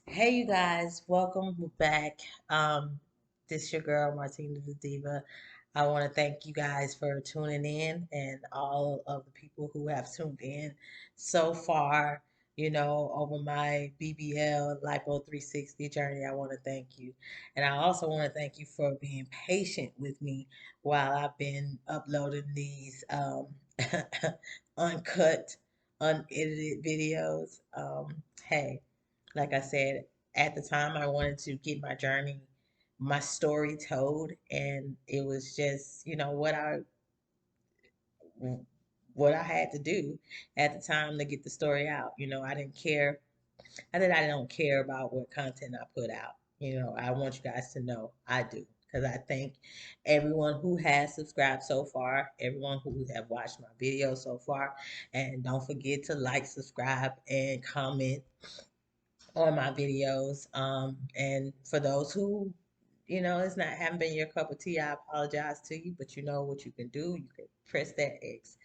Hey, you guys, welcome back. This your girl Martina the Diva. I want to thank you guys for tuning in and all of the people who have tuned in so far, over my BBL Lipo 360 journey. I want to thank you. And I also want to thank you for being patient with me while I've been uploading these uncut, unedited videos. Hey. Like I said, at the time, I wanted to get my journey, my story told, and it was just, what I had to do at the time to get the story out. I didn't care. I don't care about what content I put out. I want you guys to know I do because I thank everyone who has subscribed so far, everyone who have watched my video so far, and don't forget to like, subscribe, and comment on my videos. And for those who, it's not haven't been your cup of tea, I apologize to you, but you know what you can do. You can press that X.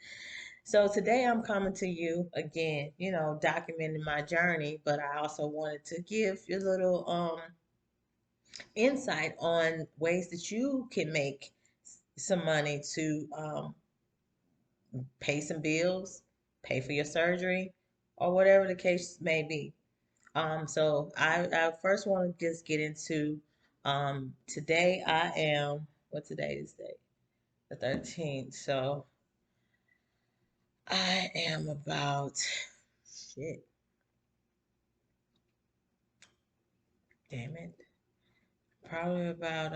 So today I'm coming to you again, documenting my journey, but I also wanted to give you a little insight on ways that you can make some money to pay some bills, pay for your surgery, or whatever the case may be. So I first want to just get into today I am what today is day? The 13th. So I am about shit. Damn it. Probably about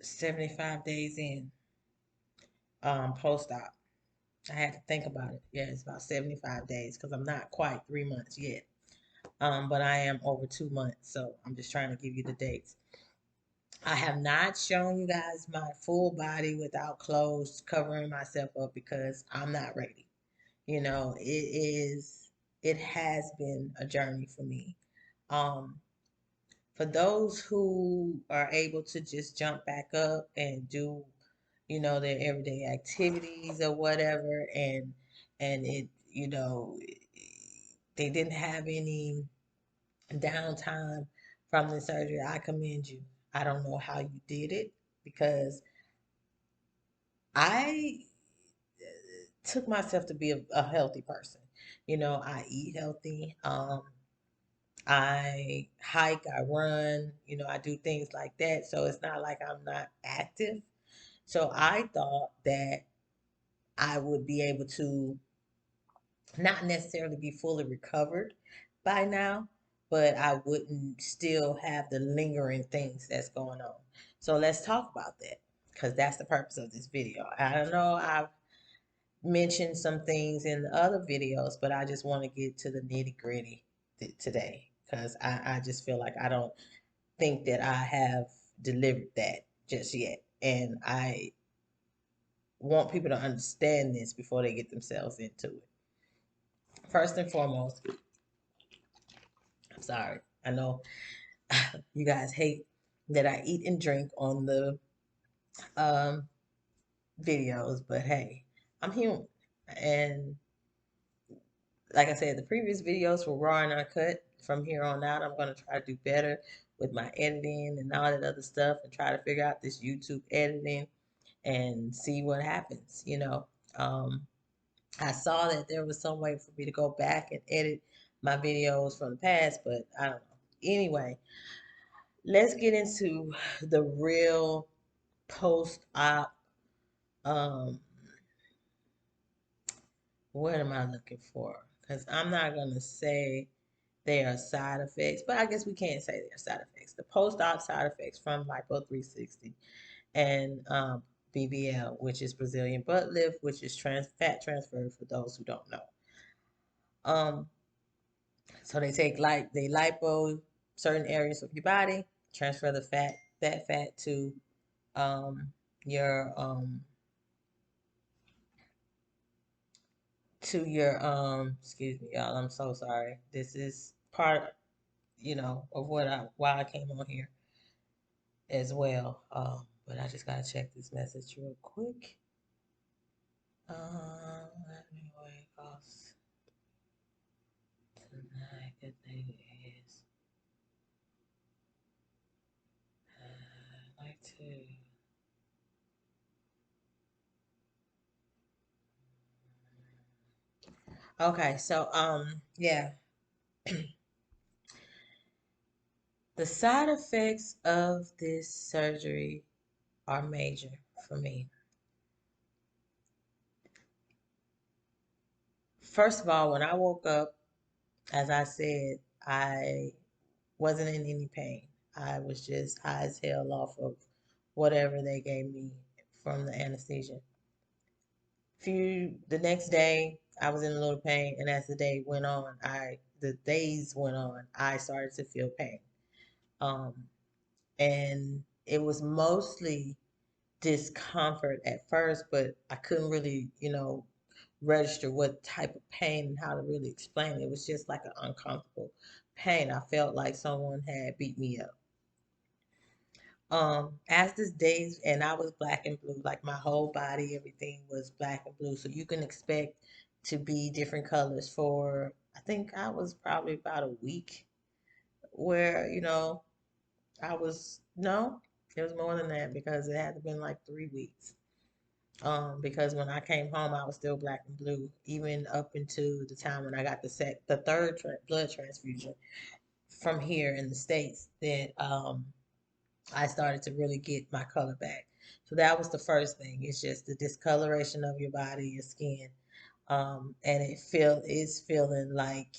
75 days in post op. I had to think about it. Yeah, it's about 75 days because I'm not quite 3 months yet. But I am over 2 months, so I'm just trying to give you the dates. I have not shown you guys my full body without clothes covering myself up because I'm not ready. It has been a journey for me. Um, for those who are able to just jump back up and do, their everyday activities or whatever, and it, they didn't have any downtime from the surgery, I commend you. I don't know how you did it because I took myself to be a healthy person. I eat healthy. I hike, I run, I do things like that. So it's not like I'm not active. So I thought that I would be able to not necessarily be fully recovered by now, but I wouldn't still have the lingering things that's going on. So let's talk about that because that's the purpose of this video. I don't know, I've mentioned some things in the other videos, but I just want to get to the nitty gritty today because I just feel like I don't think that I have delivered that just yet. And I want people to understand this before they get themselves into it. First and foremost, I'm sorry. I know you guys hate that I eat and drink on the um, videos, but hey, I'm human. And like I said, the previous videos were raw and uncut. From here on out, I'm going to try to do better with my editing and all that other stuff and try to figure out this YouTube editing and see what happens. Um, I saw that there was some way for me to go back and edit my videos from the past, but I don't know. Anyway, let's get into the real post-op. Um, what am I looking for? Because I'm not gonna say they are side effects, but I guess we can't say they're side effects. The post-op side effects from Lipo 360 and BBL, which is Brazilian butt lift, which is fat transfer for those who don't know. Um, so they take they lipo certain areas of your body, transfer that fat um, your excuse me y'all, I'm so sorry. This is part, of why I came on here as well. But I just gotta check this message real quick. Let me wait. My good thing is I like to. Okay, so yeah, the side effects of this surgery are major for me. First of all, when I woke up, as I said, I wasn't in any pain. I was just high as hell off of whatever they gave me from the anesthesia. The next day, I was in a little pain, and as the days went on, I started to feel pain. Um, and it was mostly discomfort at first, but I couldn't really, register what type of pain and how to really explain it. It was just like an uncomfortable pain. I felt like someone had beat me up. As this days, and I was black and blue, like my whole body, everything was black and blue. So you can expect to be different colors for, I think I was probably about a week where, no, it was more than that because it had to been like 3 weeks. Because when I came home, I was still black and blue, even up into the time when I got the third blood transfusion from here in the States, that I started to really get my color back. So that was the first thing. It's just the discoloration of your body, your skin, and it's feeling like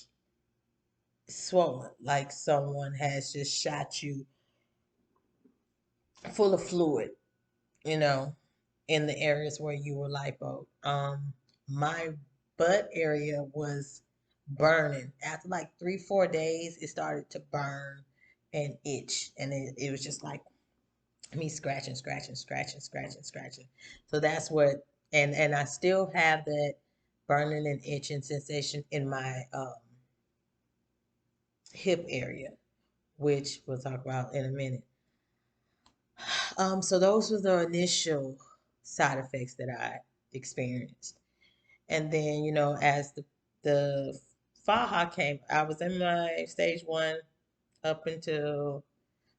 swollen, like someone has just shot you full of fluid, you know, in the areas where you were lipo. My butt area was burning. After like 3, 4 days, it started to burn and itch, and it was just like me scratching, scratching, scratching, scratching, scratching. So that's what, and I still have that burning and itching sensation in my hip area, which we'll talk about in a minute. So those were the initial side effects that I experienced. And then, as the Faha came, I was in my stage 1 up until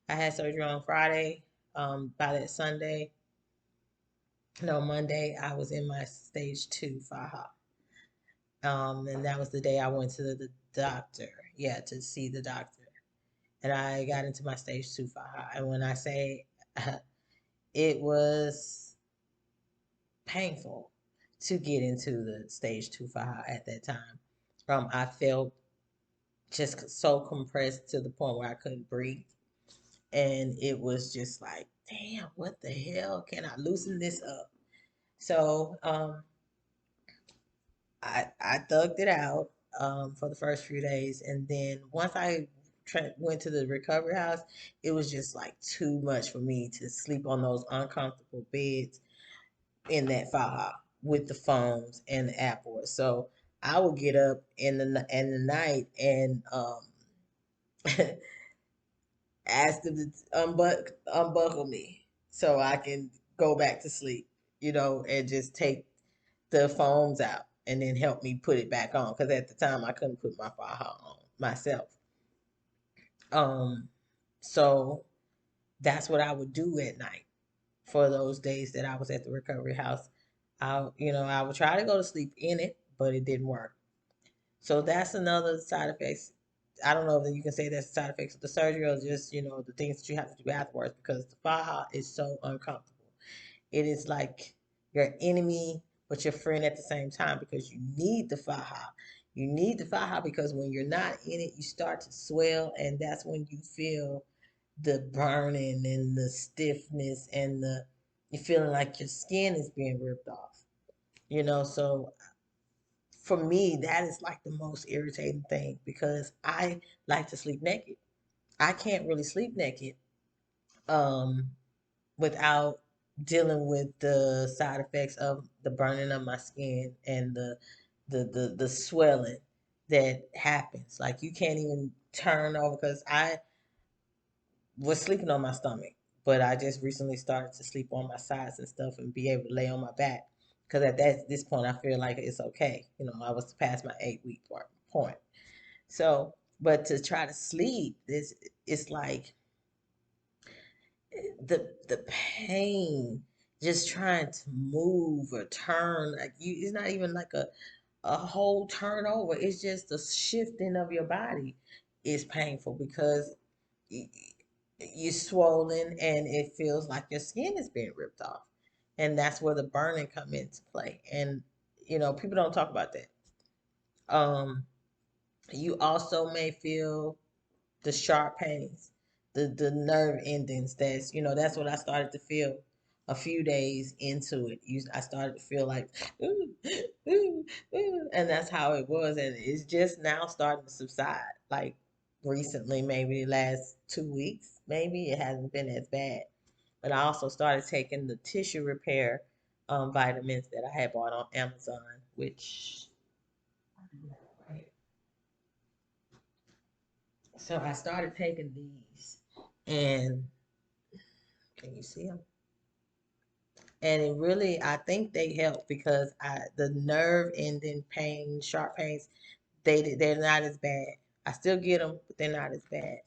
I had surgery on Friday. By that Sunday, no, Monday, I was in my stage 2 Faha. And that was the day I went to the doctor, yeah, to see the doctor. And I got into my stage 2 Faha. And when I say it was painful to get into the stage 2 Faha at that time. I felt just so compressed to the point where I couldn't breathe. And it was just like, damn, what the hell? Can I loosen this up? So I thugged it out for the first few days. And then once I went to the recovery house, it was just like too much for me to sleep on those uncomfortable beds in that Faha with the foams and the Apple. So I would get up in the night and ask them to unbuckle me so I can go back to sleep, and just take the foams out and then help me put it back on. Because at the time I couldn't put my Faha on myself. Um, so that's what I would do at night for those days that I was at the recovery house. I would try to go to sleep in it, but it didn't work. So that's another side effect. I don't know if you can say that's a side effects of the surgery or just, the things that you have to do afterwards because the faja is so uncomfortable. It is like your enemy, but your friend at the same time because you need the faja. You need the faja because when you're not in it, you start to swell, and that's when you feel the burning and the stiffness and you feeling like your skin is being ripped off. So for me, that is like the most irritating thing because I like to sleep naked. I can't really sleep naked um, without dealing with the side effects of the burning of my skin and the swelling that happens. Like you can't even turn over because I was sleeping on my stomach, but I just recently started to sleep on my sides and stuff and be able to lay on my back because at this point I feel like it's okay. I was past my 8 week point. So, but to try to sleep, it's like the pain just trying to move or turn, like you, it's not even like a whole turnover. It's just the shifting of your body is painful because y- you're swollen and it feels like your skin is being ripped off. And that's where the burning come into play. And people don't talk about that. Um, you also may feel the sharp pains, the nerve endings. That's what I started to feel a few days into it. I started to feel like, ooh, ooh, ooh, and that's how it was. And it's just now starting to subside. Like recently, maybe the last 2 weeks, maybe it hasn't been as bad. But I also started taking the tissue repair vitamins that I had bought on Amazon, which so I started taking these, and can you see them? And it really, I think they help because the nerve ending pain, sharp pains, they're not as bad. I still get them, but they're not as bad.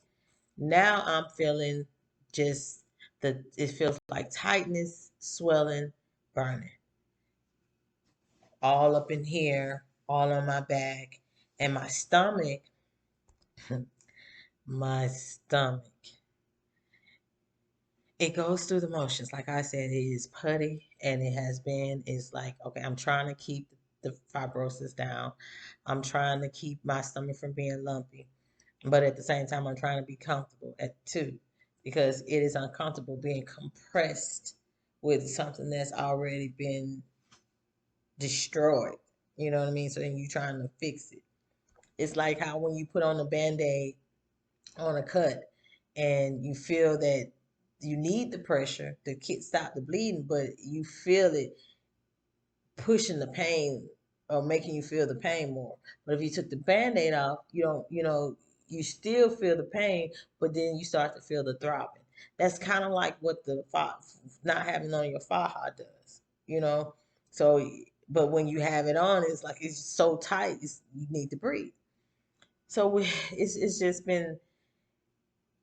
Now I'm feeling just it feels like tightness, swelling, burning, all up in here, all on my back, and my stomach. My stomach. It goes through the motions. Like I said, it is putty and it has been. It's like, okay, I'm trying to keep the fibrosis down. I'm trying to keep my stomach from being lumpy. But at the same time, I'm trying to be comfortable at too, because it is uncomfortable being compressed with something that's already been destroyed. You know what I mean? So then you're trying to fix it. It's like how when you put on a band-aid on a cut and you feel that you need the pressure to stop the bleeding, but you feel it pushing the pain or making you feel the pain more. But if you took the band-aid off, you don't, you still feel the pain, but then you start to feel the throbbing. That's kind of like what the not having on your faja does, you know? So, but when you have it on, it's like it's so tight, you need to breathe. So it's just been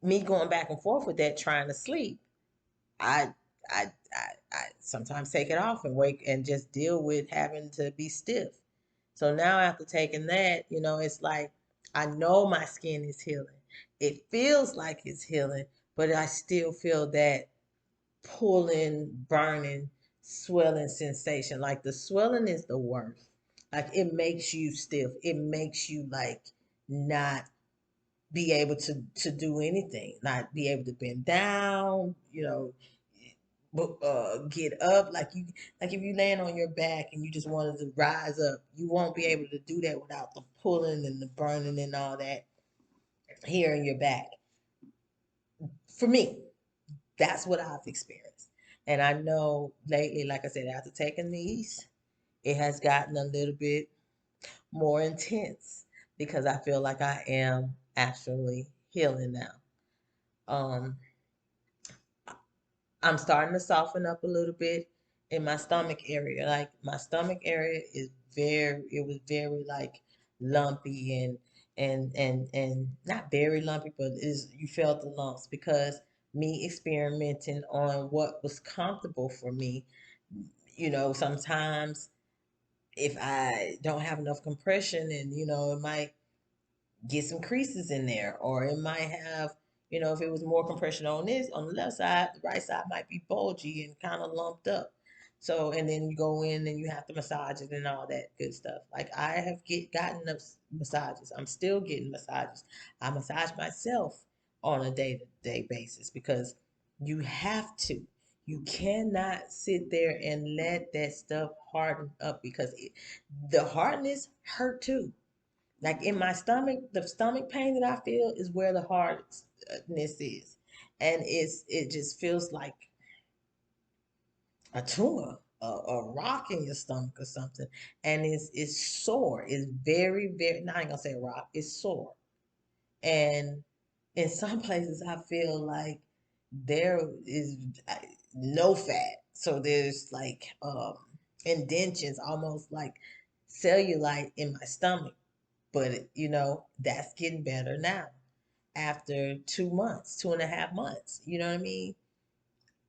me going back and forth with that, trying to sleep. I I sometimes take it off and wake and just deal with having to be stiff. So now after taking that, it's like I know my skin is healing. It feels like it's healing, but I still feel that pulling, burning, swelling sensation. Like the swelling is the worst. Like it makes you stiff. It makes you like not be able to do anything, not be able to bend down, get up. Like if you land on your back and you just wanted to rise up, you won't be able to do that without the pulling and the burning and all that here in your back. For me, that's what I've experienced. And I know lately, like I said, after taking these, it has gotten a little bit more intense because I feel like I am actually healing now. Um, I'm starting to soften up a little bit in my stomach area. Like my stomach area it was very like lumpy and not very lumpy, but is you felt the lumps because me experimenting on what was comfortable for me. Sometimes if I don't have enough compression and it might get some creases in there, or it might have, if it was more compression on the left side, the right side might be bulgy and kind of lumped up. So, and then you go in and you have to massage it and all that good stuff. Like I have gotten massages. I'm still getting massages. I massage myself on a day-to-day basis because you have to. You cannot sit there and let that stuff harden up because the hardness hurt too. Like in my stomach, the stomach pain that I feel is where the hardness is. And it just feels like a tumor, a rock in your stomach or something. And it's sore. It's very, very, not even gonna say a rock, it's sore. And in some places I feel like there is no fat. So there's like indentions, almost like cellulite in my stomach. But that's getting better now after 2 months, 2.5 months. You know what I mean?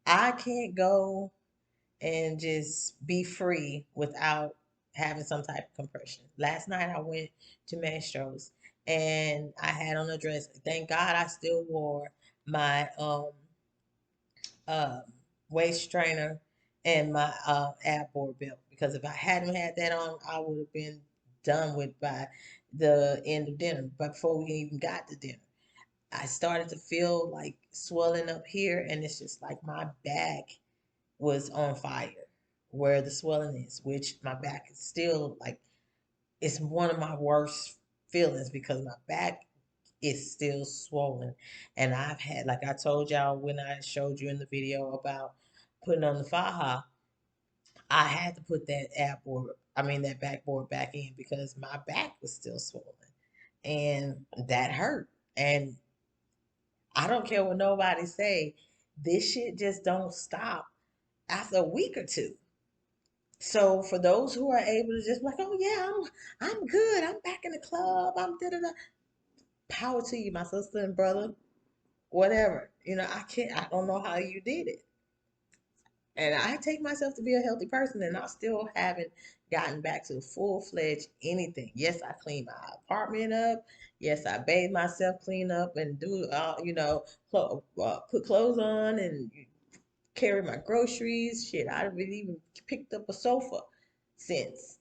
I can't go and just be free without having some type of compression. Last night I went to Mastro's and I had on a dress. Thank God I still wore my um waist trainer and my ab board belt, because if I hadn't had that on, I would have been done with by the end of dinner. But before we even got to dinner, I started to feel like swelling up here, and it's just like my back was on fire where the swelling is, which my back is still like, it's one of my worst feelings because my back is still swollen. And I've had, like I told y'all when I showed you in the video about putting on the faja, I had to put that backboard back in because my back was still swollen and that hurt. And I don't care what nobody say, this shit just don't stop after a week or two. So for those who are able to just be like, oh yeah, I'm good. I'm back in the club. I'm da da da. Power to you, my sister and brother. Whatever. I can't. I don't know how you did it. And I take myself to be a healthy person, and I still haven't gotten back to full fledged anything. Yes, I clean my apartment up. Yes, I bathe myself, clean up, and do put clothes on and carry my groceries. Shit, I haven't even picked up a sofa since.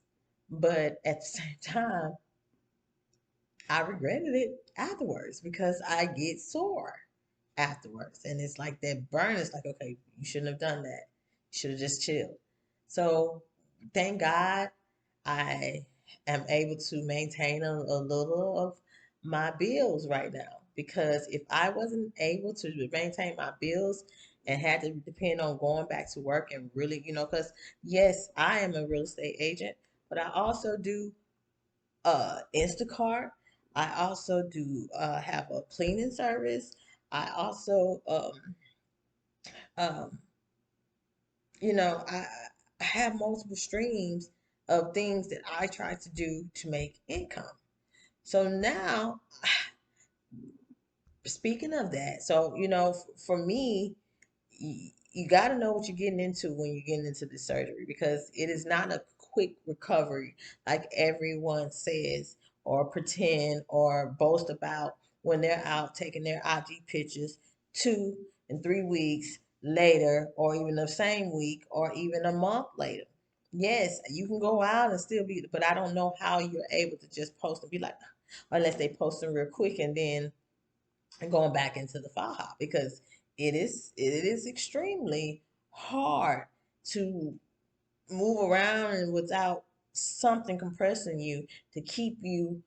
But at the same time, I regretted it afterwards because I get sore afterwards. And it's like that burn. It's like, okay, you shouldn't have done that. You should have just chilled. So thank God I am able to maintain a little of my bills right now. Because if I wasn't able to maintain my bills and had to depend on going back to work and really, because yes, I am a real estate agent, but I also do Instacart. I also do have a cleaning service. I also, um, I have multiple streams of things that I try to do to make income. So now, speaking of that, so for me, you got to know what you're getting into when you're getting into the surgery, because it is not a quick recovery like everyone says or pretend or boast about when they're out taking their IG pictures 2 and 3 weeks later, or even the same week, or even a month later. Yes, you can go out and still be, but I don't know how you're able to just post and be like, unless they post them real quick and then going back into the faja, because it is extremely hard to move around and without something compressing you to keep you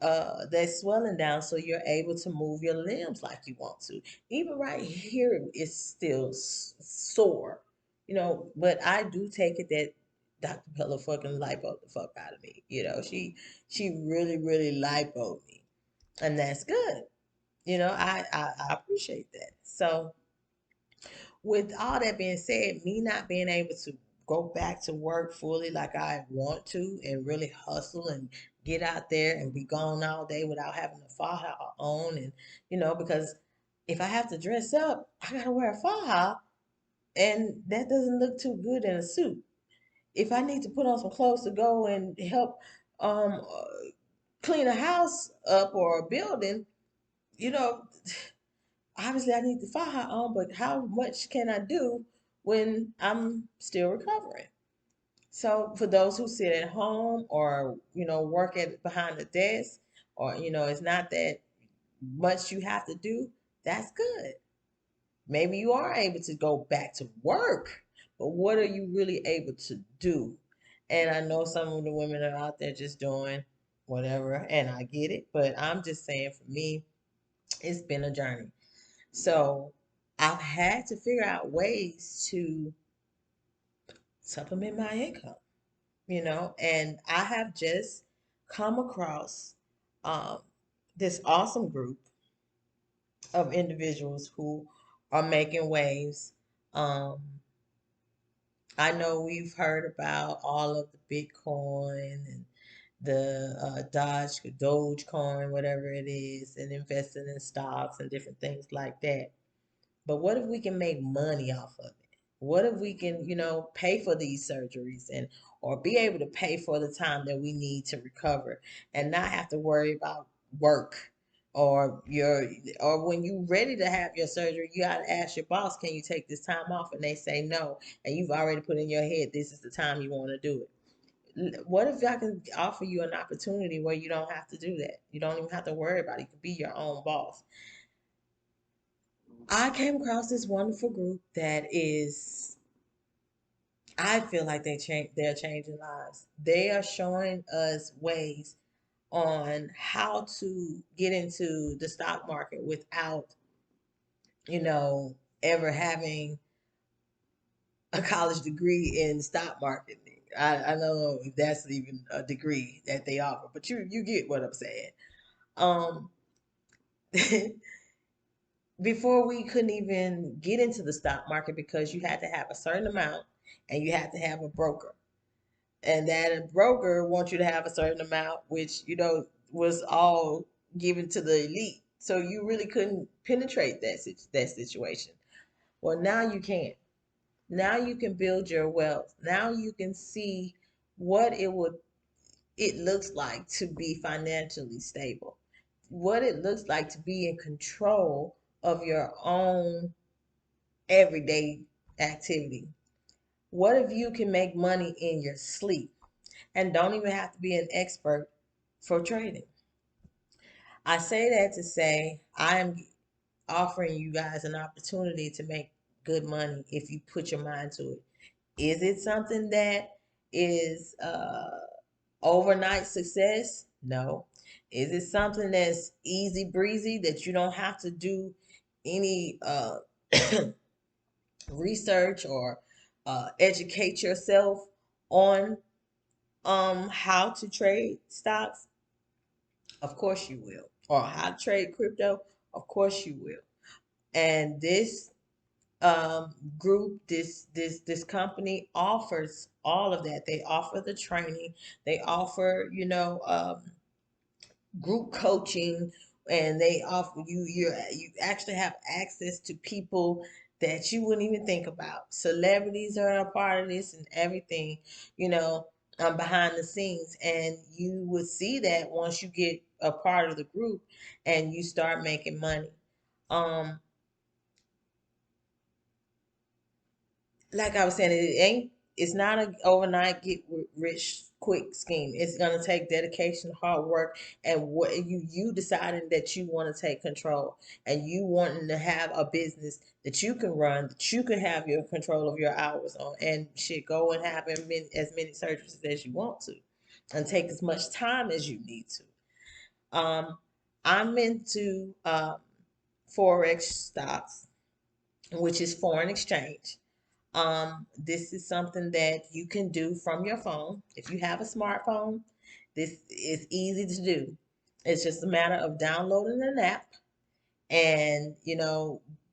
that swelling down so you're able to move your limbs like you want to. Even right here it's still sore, but I do take it that Dr. Bella fucking lipoed the fuck out of me. She really, really lipoed me. And that's good. I appreciate that. So, with all that being said, me not being able to go back to work fully like I want to and really hustle and get out there and be gone all day without having a faja on, and because if I have to dress up, I gotta wear a faja, and that doesn't look too good in a suit. If I need to put on some clothes to go and help clean a house up or a building, you know, obviously I need the faja on, but how much can I do when I'm still recovering? So for those who sit at home or work at behind the desk, or it's not that much you have to do, that's good. Maybe you are able to go back to work, but what are you really able to do? And I know some of the women are out there just doing whatever, and I get it, but I'm just saying for me, it's been a journey. So I've had to figure out ways to supplement my income, and I have just come across um, this awesome group of individuals who are making waves. Um, I know we've heard about all of the Bitcoin and Dogecoin, whatever it is, and investing in stocks and different things like that. But what if we can make money off of it? What if we can, pay for these surgeries and or be able to pay for the time that we need to recover and not have to worry about work or when you're ready to have your surgery, you gotta ask your boss, can you take this time off? And they say no, and you've already put in your head this is the time you want to do it. What if I can offer you an opportunity where you don't have to do that? You don't even have to worry about it. You can be your own boss. I came across this wonderful group that is, I feel like they're changing lives. They are showing us ways on how to get into the stock market without, you know, ever having a college degree in stock marketing. I don't know if that's even a degree that they offer, but you get what I'm saying. Um, before we couldn't even get into the stock market because you had to have a certain amount and you had to have a broker. And that broker wants you to have a certain amount, which, was all given to the elite. So you really couldn't penetrate that situation. Well, now you can. Now you can build your wealth. Now you can see what it looks like to be financially stable, what it looks like to be in control of your own everyday activity. What if you can make money in your sleep and don't even have to be an expert for trading? I say that to say I am offering you guys an opportunity to make good money if you put your mind to it. Is it something that is overnight success? No. Is it something that's easy breezy that you don't have to do any research or educate yourself on how to trade stocks? Of course you will. Or how to trade crypto? Of course you will. And this group, this company offers all of that. They offer the training. They offer, group coaching, and they offer you actually have access to people that you wouldn't even think about. Celebrities are a part of this and everything, you know, behind the scenes. And you would see that once you get a part of the group and you start making money. Um, like I was saying, it's not an overnight get rich quick scheme. It's gonna take dedication, hard work, and what you deciding that you want to take control and you wanting to have a business that you can run, that you can have your control of your hours on, and shit, go and have as many surgeries as you want to, and take as much time as you need to. Um, I'm into Forex stocks, which is foreign exchange. This is something that you can do from your phone. If you have a smartphone, this is easy to do. It's just a matter of downloading an app and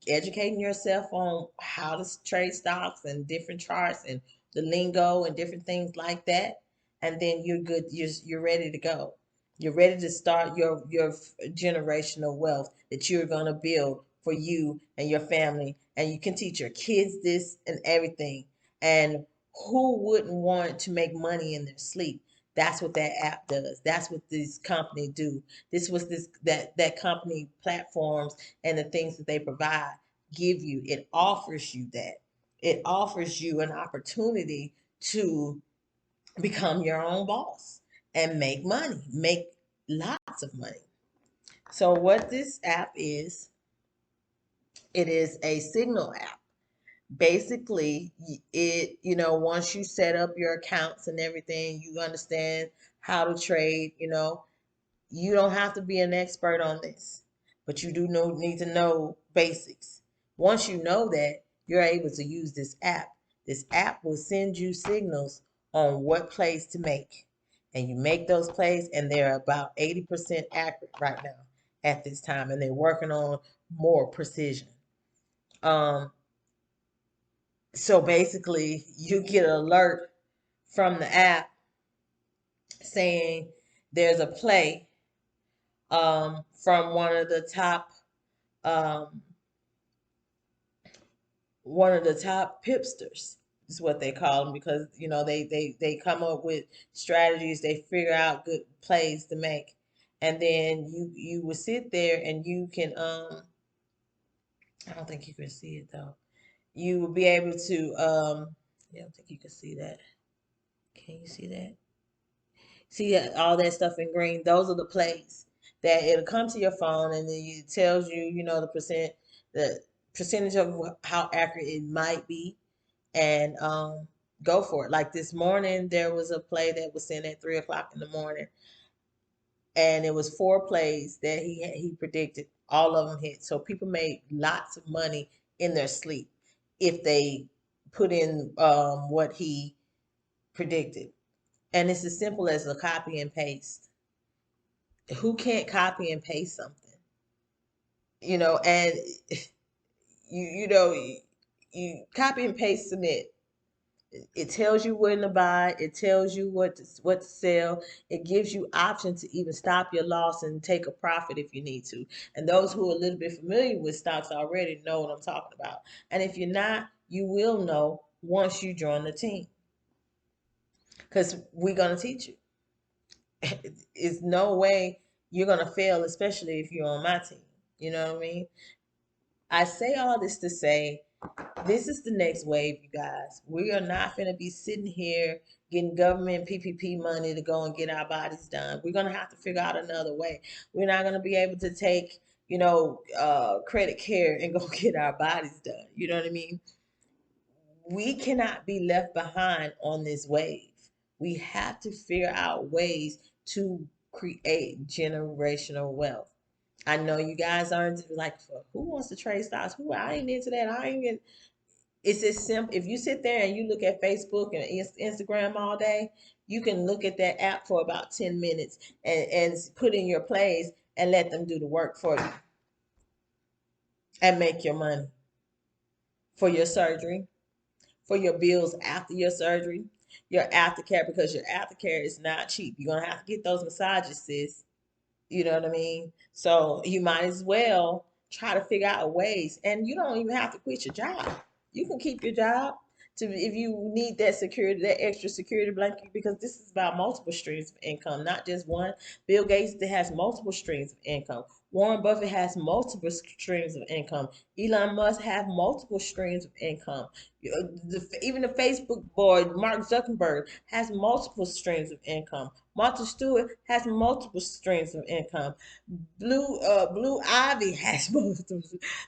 educating yourself on how to trade stocks and different charts and the lingo and different things like that, and then you're good. You're ready to go. You're ready to start your generational wealth that you're going to build for you and your family, and you can teach your kids this and everything. And who wouldn't want to make money in their sleep? That's what that app does. That's what this company do. This was this that company platforms and the things that they provide give you. It offers you that. It offers you an opportunity to become your own boss and make money, make lots of money. So what this app is, it is a signal app. Basically, once you set up your accounts and everything, you understand how to trade, you don't have to be an expert on this, but you do need to know basics. Once you know that, you're able to use this app. This app will send you signals on what plays to make. And you make those plays, and they're about 80% accurate right now at this time, and they're working on more precision. Um, so basically, you get an alert from the app saying there's a play from um, one of the top pipsters is what they call them, because they come up with strategies, they figure out good plays to make, and then you would sit there and you can I don't think you can see it though. You will be able to I don't think you can see that. Can you see that? See all that stuff in green? Those are the plays that it'll come to your phone, and then it tells you, the percentage of how accurate it might be, and go for it. Like this morning, there was a play that was sent at 3 o'clock in the morning, and it was four plays that he predicted. All of them hit. So people made lots of money in their sleep if they put in what he predicted. And it's as simple as a copy and paste. Who can't copy and paste something? And you know you copy and paste, submit. It tells you when to buy. It tells you what to sell. It gives you options to even stop your loss and take a profit if you need to. And those who are a little bit familiar with stocks already know what I'm talking about. And if you're not, you will know once you join the team, because we're gonna teach you. It's no way you're gonna fail, especially if you're on my team. You know what I mean? I say all this to say, this is the next wave, you guys. We are not going to be sitting here getting government PPP money to go and get our bodies done. We're going to have to figure out another way. We're not going to be able to take, credit care and go get our bodies done. You know what I mean? We cannot be left behind on this wave. We have to figure out ways to create generational wealth. I know you guys aren't like, who wants to trade stocks? Who I ain't into that. I ain't. It's as simple. If you sit there and you look at Facebook and Instagram all day, you can look at that app for about 10 minutes and put in your plays and let them do the work for you and make your money for your surgery, for your bills after your surgery, your aftercare, because your aftercare is not cheap. You're going to have to get those massages, sis. You know what I mean? So you might as well try to figure out ways. And you don't even have to quit your job. You can keep your job to if you need that security, that extra security blanket, because this is about multiple streams of income, not just one. Bill Gates has multiple streams of income. Warren Buffett has multiple streams of income. Elon Musk have multiple streams of income. Even the Facebook boy, Mark Zuckerberg, has multiple streams of income. Martha Stewart has multiple streams of income. Blue Ivy has multiple.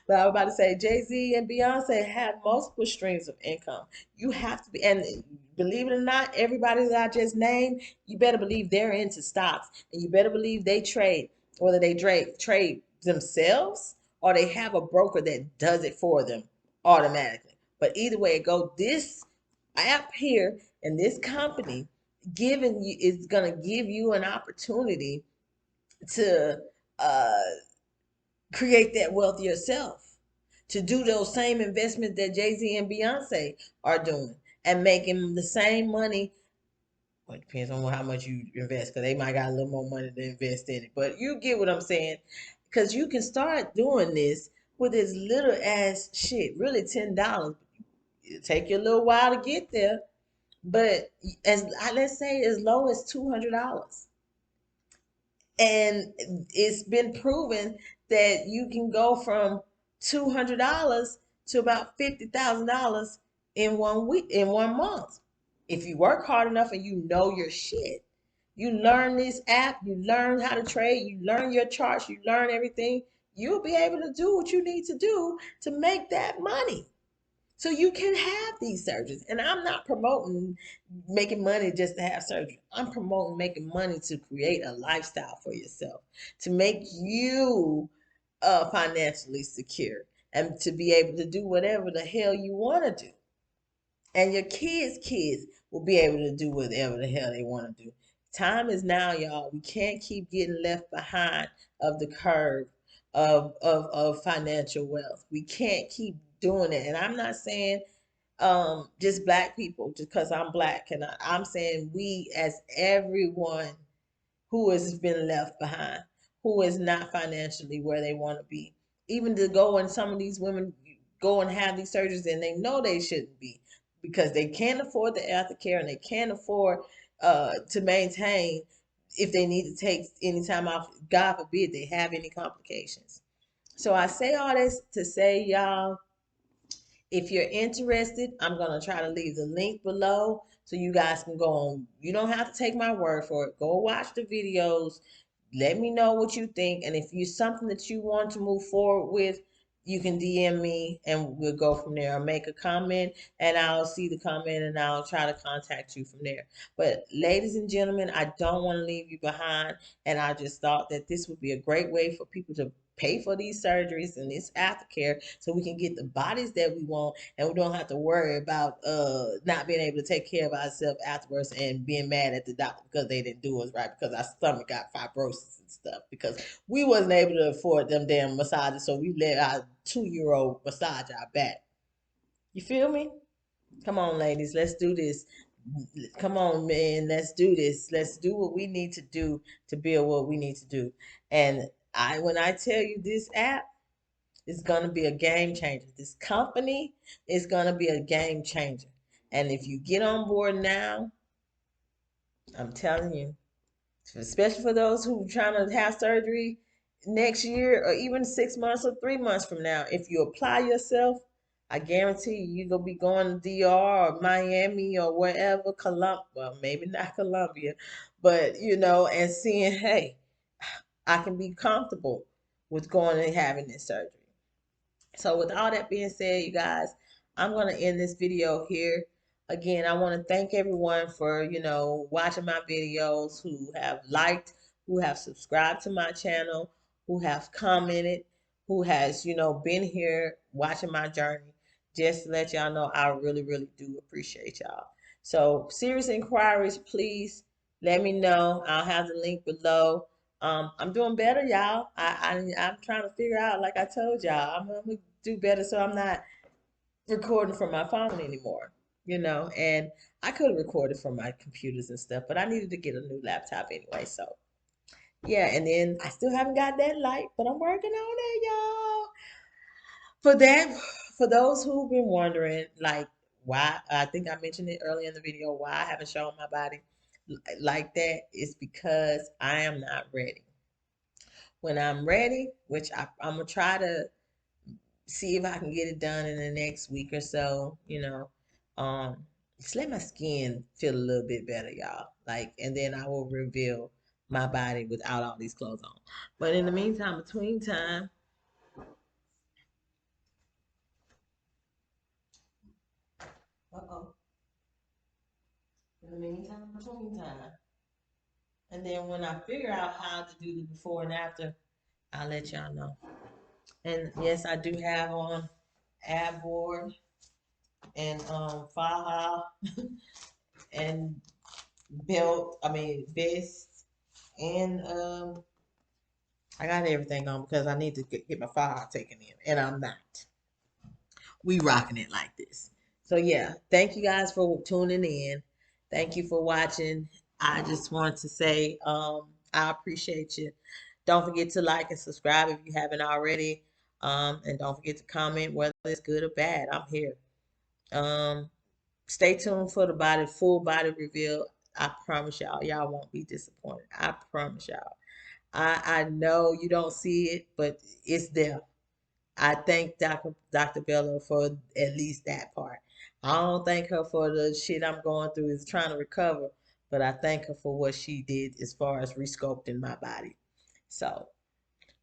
But I was about to say Jay-Z and Beyonce have multiple streams of income. You have to be, and believe it or not, everybody that I just named, you better believe they're into stocks, and you better believe they trade, whether they trade themselves or they have a broker that does it for them automatically. But either way it goes, this app here and this company giving you is going to give you an opportunity to uh, create that wealth yourself, to do those same investments that Jay-Z and Beyonce are doing and making the same money. Well, it depends on how much you invest, because they might got a little more money to invest in it. But you get what I'm saying, because you can start doing this with as little as really $10. It'll take you a little while to get there, but let's say as low as $200. And it's been proven that you can go from $200 to about $50,000 in 1 week, in 1 month. If you work hard enough and you know your shit, you learn this app, you learn how to trade, you learn your charts, you learn everything, you'll be able to do what you need to do to make that money. So you can have these surgeries. And I'm not promoting making money just to have surgery. I'm promoting making money to create a lifestyle for yourself, to make you financially secure and to be able to do whatever the hell you want to do. And your kids will be able to do whatever the hell they want to do. Time is now, y'all. We can't keep getting left behind of the curve of financial wealth. We can't keep doing it. And I'm not saying just black people just because I'm black, and I'm saying we as everyone who has been left behind, who is not financially where they want to be. Even to go and some of these women go and have these surgeries and they know they shouldn't be because they can't afford the aftercare and they can't afford to maintain if they need to take any time off. God forbid they have any complications. So I say all this to say, y'all, if you're interested, I'm going to try to leave the link below so you guys can go on. You don't have to take my word for it. Go watch the videos. Let me know what you think. And if you something that you want to move forward with, you can DM me and we'll go from there. Or make a comment and I'll see the comment and I'll try to contact you from there. But ladies and gentlemen, I don't want to leave you behind. And I just thought that this would be a great way for people to pay for these surgeries and this aftercare so we can get the bodies that we want and we don't have to worry about not being able to take care of ourselves afterwards and being mad at the doctor because they didn't do us right because our stomach got fibrosis and stuff because we wasn't able to afford them damn massages, so we let our 2-year-old massage our back. You feel me? Come on, ladies, let's do this. Come on, man, let's do this. Let's do what we need to do to build what we need to do. And when I tell you this app is gonna be a game changer, this company is gonna be a game changer. And if you get on board now, I'm telling you, especially for those who are trying to have surgery next year or even 6 months or 3 months from now, if you apply yourself, I guarantee you're gonna be going to DR or Miami or wherever, Columbia, well, maybe not Columbia, but and seeing, hey, I can be comfortable with going and having this surgery. So with all that being said, you guys, I'm going to end this video here. Again, I want to thank everyone for, watching my videos, who have liked, who have subscribed to my channel, who have commented, who has, been here watching my journey. Just to let y'all know, I really, really do appreciate y'all. So serious inquiries, please let me know. I'll have the link below. I'm doing better, y'all. I'm trying to figure out, like I told y'all, I'm gonna do better so I'm not recording from my phone anymore. And I could have recorded from my computers and stuff, but I needed to get a new laptop anyway. So yeah, and then I still haven't got that light, but I'm working on it, y'all. For that, for those who've been wondering, like why, I think I mentioned it earlier in the video, why I haven't shown my body like that is because I am not ready. When I'm ready, which I'm gonna try to see if I can get it done in the next week or so, just let my skin feel a little bit better, y'all. Like, and then I will reveal my body without all these clothes on. But in the meantime, between time, uh-oh. In the meantime, between time. And then when I figure out how to do the before and after, I'll let y'all know. And yes, I do have on ab board and faja and belt, I mean vest, and I got everything on because I need to get my file taken in, and I'm not. We rocking it like this. So yeah, thank you guys for tuning in. Thank you for watching. I just want to say I appreciate you. Don't forget to like and subscribe if you haven't already. And don't forget to comment whether it's good or bad. I'm here. Um, Stay tuned for the full body reveal. I promise y'all won't be disappointed. I promise y'all. I know you don't see it, but it's there. I thank Dr. Bella for at least that part. I don't thank her for the shit I'm going through is trying to recover, but I thank her for what she did as far as resculpting my body. So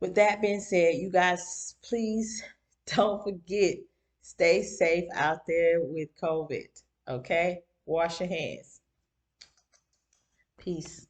with that being said, you guys, please don't forget, stay safe out there with COVID. Okay? Wash your hands. Peace.